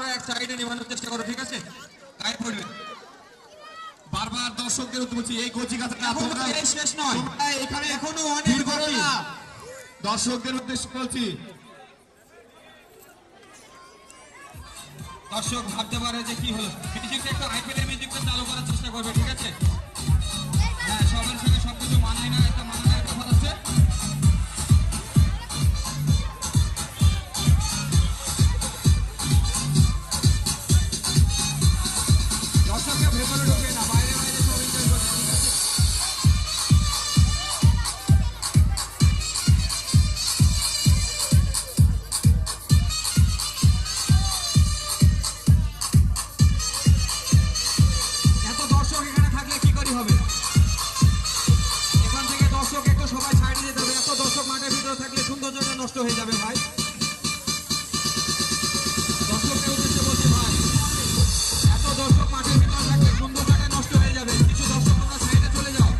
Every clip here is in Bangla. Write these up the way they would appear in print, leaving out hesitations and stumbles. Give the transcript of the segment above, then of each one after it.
তোমরা এক সাইডে নিবানোর চেষ্টা করো, ঠিক আছে? গায়ে পড়বে বারবার দর্শকদের বলছি, এই কচি কাঁচাটা তোমরা এই শেষ নয়, এখানে এখনো অনেক বাকি। দর্শকদের উদ্দেশ্যে বলছি, দর্শক ভাবতে পারে যে কি হলো, মিউজিকটা একটু আইপিএলের মিউজিকটা চালু করার চেষ্টা করবে, ঠিক আছে? হ্যাঁ, সবার সঙ্গে সবকিছু মানায় না, একটা মানানোর ব্যাপার আছে। দর্শককে ভেতরে ঢোকে না, বাইরে বাইরে সব এনজয় করছে, ঠিক আছে? এত দর্শক এখানে থাকলে কি করে হবে? এখান থেকে দর্শক একটু সবাই সাইডে যেতে হবে। এত দর্শক মাঠের ভিতরে থাকলে সৌন্দর্যটা নষ্ট হয়ে যাবে ভাই। দর্শকদের উদ্দেশ্যে বলছি ভাই, এত দর্শক মাঠের ভিতরে থাকলে সৌন্দর্যটা নষ্ট হয়ে যাবে। কিছু দর্শক তোমরা সাইডে চলে যাও।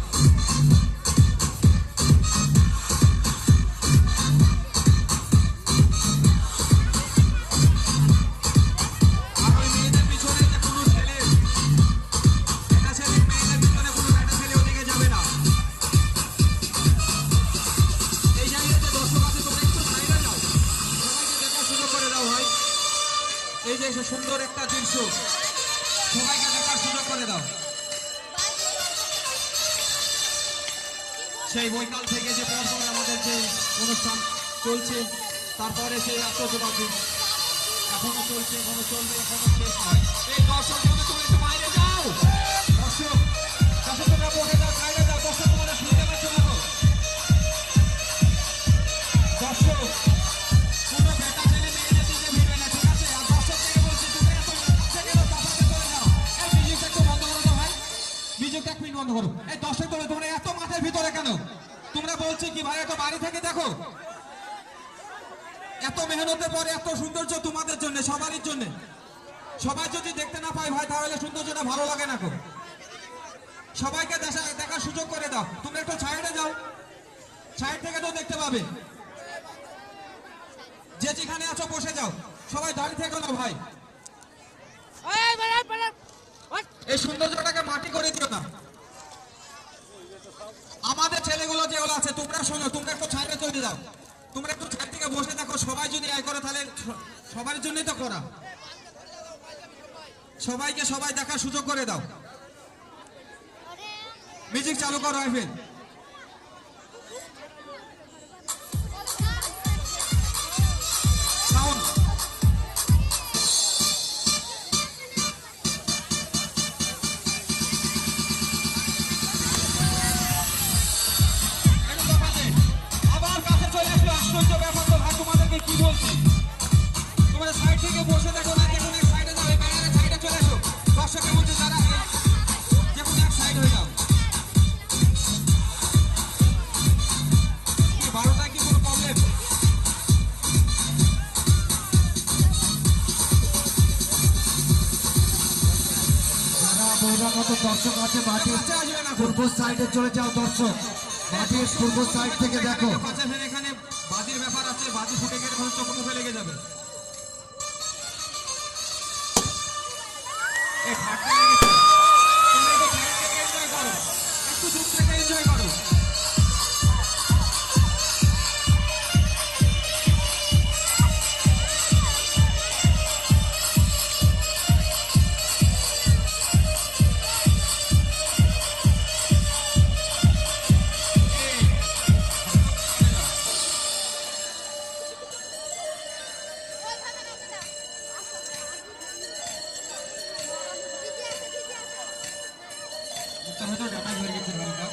আর ওই মেয়েদের পিছনে যে কোনো ছেলে, একটা ছেলে মেয়েদের পিছনে কোনো একটা ছেলে ওদিকে যাবে না। এই জায়গায় যে দর্শক আছে তোমরা একটু সাইডে যাও, সবাইকে দেখার সুযোগ করে দাও ভাই। এই যে সুন্দর একটা দৃশ্য, সবাইকে দেখার সুযোগ করে দাও। সেই বৈকাল থেকে যে পরপর আমাদের যে অনুষ্ঠান চলছে, তারপরে সেই আত্মযোগাযোগ এখনো চলছে, এখনো চলবে, এখনো শেষ নয়। এই দর্শক যদি তুমি একটু বাইরে যাও, দর্শক দর্শক তোমরা বসে যাও, বাইরে যাও। দর্শক তোমাদের শুনতে পাচ্ছ না তো? দর্শক কোনো বেটা ছেলে মেয়েদের দিকে ভিড়বে না, ঠিক আছে? আর দর্শক থেকে বলছি, তোমরা এত কাছে গেলে তাড়াতাড়ি চলে যাও। এই মিউজিকটা একটু বন্ধ করো তো ভাই, মিউজিকটা এক মিনিট বন্ধ করো। এই দর্শক তোমরা এত মাঠের ভিতরে কেন? তোমরা বলছি কি ভাই, এত বাড়ি থেকে দেখো, এত মেহনতের পরে এত সৌন্দর্য তোমাদের জন্য, সবারই জন্য। সবাই যদি দেখতে না পায় ভাই, তাহলে সৌন্দর্যটা ভালো লাগে না। সবাইকে দেখার সুযোগ করে দাও। তোমরা একটু সাইডে যাও, সাইড থেকে তো দেখতে পাবে। যে যেখানে আছো বসে যাও, সবাই দাঁড়িয়ে থেকো না ভাই। এই সৌন্দর্যটাকে মাটি করে দিও না। আমাদের ছেলেগুলো যেগুলো আছে, তোমরা শোনো, তোমরা একটু সাইডে চলে যাও। তোমরা একটু সাইড থেকে বসে দেখো। সবাই যদি আয় করে তাহলে সবার জন্যই তো করা। সবাইকে সবাই দেখার সুযোগ করে দাও। মিউজিক চালু করো আইফেল। সাউন্ড আবার কাছে চলে আসলো। আশ্চর্য ব্যাপার তো ভাই, তোমাদেরকে কি বলছি, তোমরা সাইড থেকে বসে দেখো না, যে কোনো এক সাইডে যাও। এই ব্যানারের সাইডে চলে আসো। দর্শকের মধ্যে যারা যে কোনো এক সাইড হয়ে যাও। কি 12টায় কি কোনো প্রবলেম? বহিরাগত দর্শক আছে, মাটির কাছে আসবে না। পূর্ব সাইডে চলে যাও। দর্শক মাটির পূর্ব সাইড থেকে দেখো। এখানে বাজির ব্যাপার আছে, বাজি ফুটে গেলে চোখ মুখে লেগে যাবে। এই ফাটকা লেগেছে। তোমরা একটু সাইড থেকে এনজয় করো, একটু দূর থেকে এনজয় করো। হয়তো ড্যামেজ হয়ে গেছে গাড়িটা।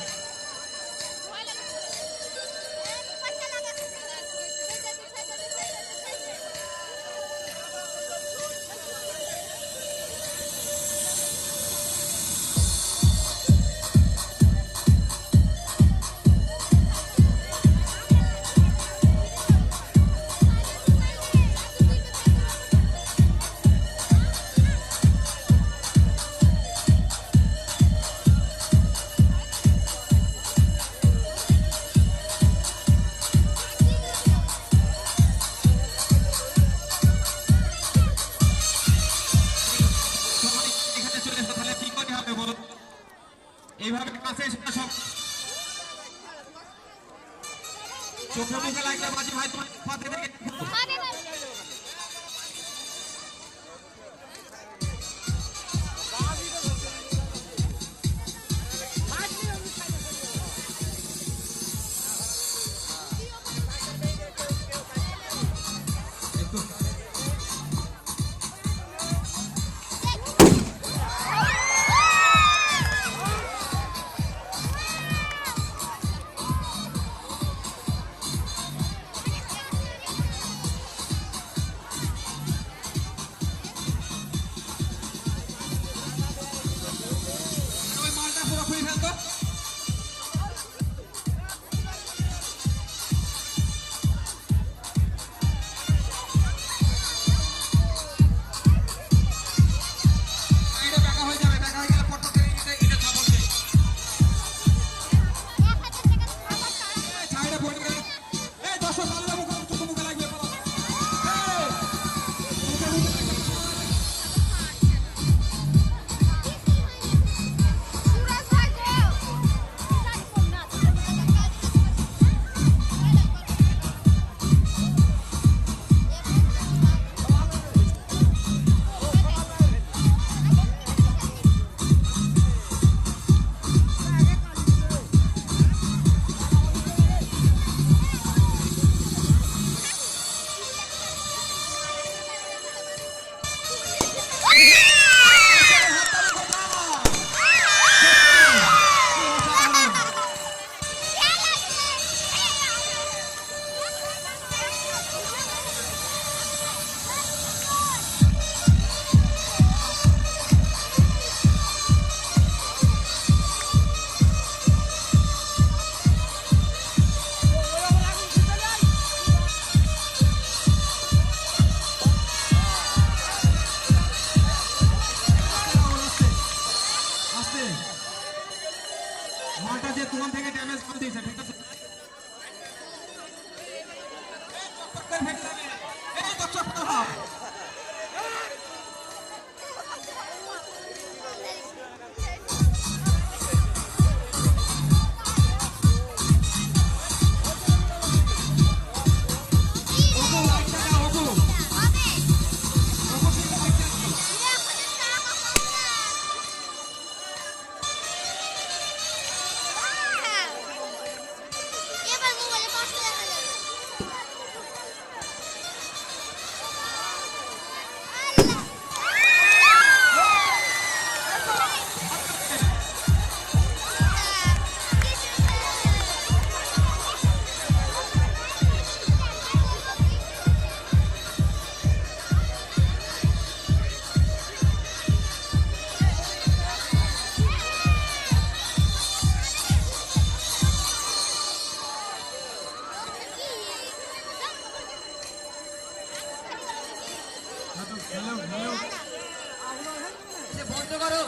আস্তে মালটা যে তোমার থেকে ড্যামেজ করে দিয়েছে ঠিক আছে এই তো চপ্পল হাফ ওগো লাইটটা দাও ওগো ওগো শুনতে পাচ্ছি এবার মোবাইলে 500 টাকা যাবে হ্যালো হ্যালো বন্ধ করো